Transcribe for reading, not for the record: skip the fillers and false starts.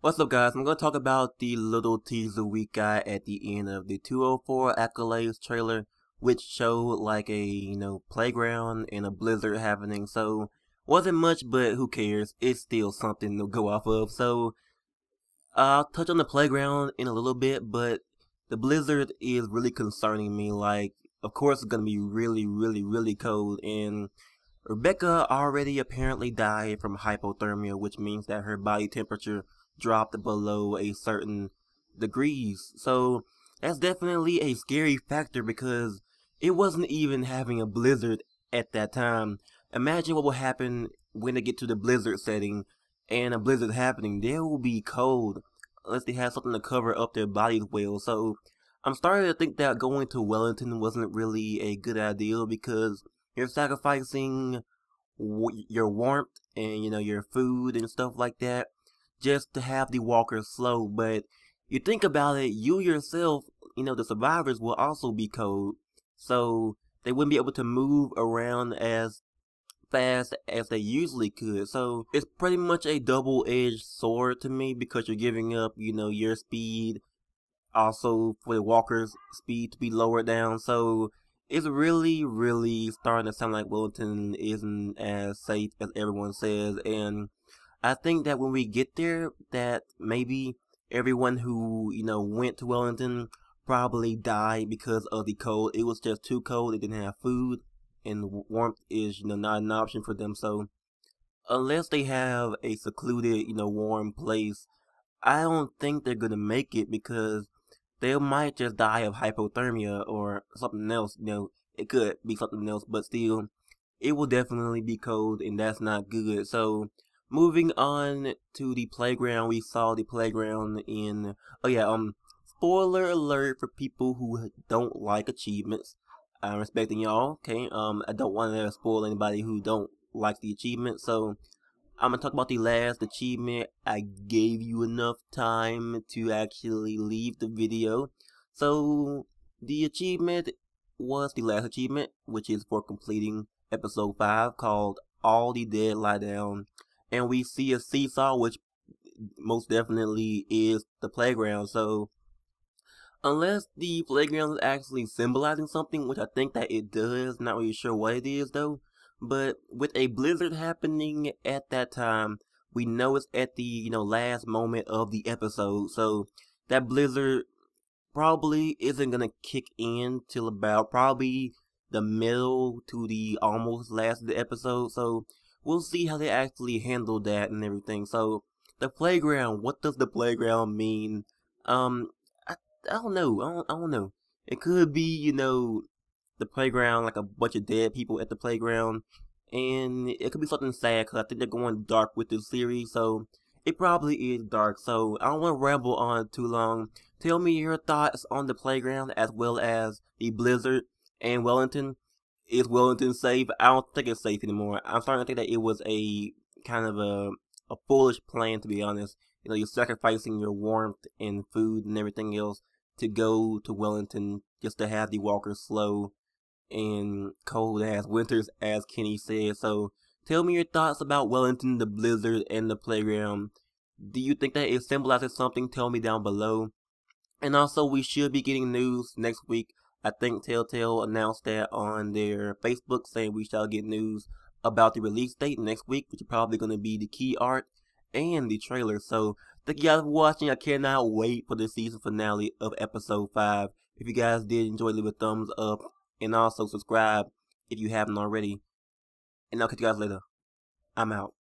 What's up, guys? I'm going to talk about the little teaser we got at the end of the 204 Accolades trailer, which showed like a, playground and a blizzard happening. So, wasn't much, but who cares? It's still something to go off of. So, I'll touch on the playground in a little bit, but the blizzard is really concerning me. Like, of course, it's going to be really cold, and Rebecca already apparently died from hypothermia, which means that her body temperature dropped below a certain degrees. So that's definitely a scary factor because it wasn't even having a blizzard at that time. Imagine what will happen when they get to the blizzard setting and a blizzard happening. They will be cold unless they have something to cover up their bodies well. So I'm starting to think that going to Wellington wasn't really a good idea because you're sacrificing your warmth and your food and stuff like that just to have the walkers slow. But you think about it, you yourself, the survivors will also be cold, so they wouldn't be able to move around as fast as they usually could. So it's pretty much a double-edged sword to me because you're giving up, your speed, also for the walkers' speed to be lowered down. So it's really starting to sound like Wellington isn't as safe as everyone says, and I think that when we get there, that maybe everyone who, went to Wellington probably died because of the cold. It was just too cold. They didn't have food, and warmth is, not an option for them. So unless they have a secluded, warm place, I don't think they're gonna make it because they might just die of hypothermia or something else. It could be something else, but still, it will definitely be cold, and that's not good. So moving on to the playground, we saw the playground in, spoiler alert for people who don't like achievements. I'm respecting y'all, okay? I don't want to spoil anybody who don't like the achievement, so I'm gonna talk about the last achievement. I gave you enough time to actually leave the video. So the achievement was the last achievement, which is for completing episode 5, called All the Dead Lie Down. And we see a seesaw, which most definitely is the playground. So unless the playground is actually symbolizing something, which I think that it does, not really sure what it is though. But with a blizzard happening at that time, we know it's at the, last moment of the episode. So that blizzard probably isn't gonna kick in till about probably the middle to the almost last of the episode. So we'll see how they actually handle that and everything. So the playground, what does the playground mean? I don't know. I don't know. It could be, the playground, like a bunch of dead people at the playground, and it could be something sad because I think they're going dark with this series, so it probably is dark. So I don't want to ramble on too long. Tell me your thoughts on the playground as well as the blizzard and Wellington. Is Wellington safe? I don't think it's safe anymore. I'm starting to think that it was a kind of a foolish plan, to be honest. You're sacrificing your warmth and food and everything else to go to Wellington just to have the walkers slow and cold ass winters, as Kenny said. So tell me your thoughts about Wellington, the blizzard, and the playground. Do you think that it symbolizes something? Tell me down below. And also, we should be getting news next week. I think Telltale announced that on their Facebook, saying we shall get news about the release date next week, which is probably going to be the key art and the trailer. So thank you guys for watching. I cannot wait for the season finale of episode 5. If you guys did enjoy, leave a thumbs up. And also subscribe if you haven't already. And I'll catch you guys later. I'm out.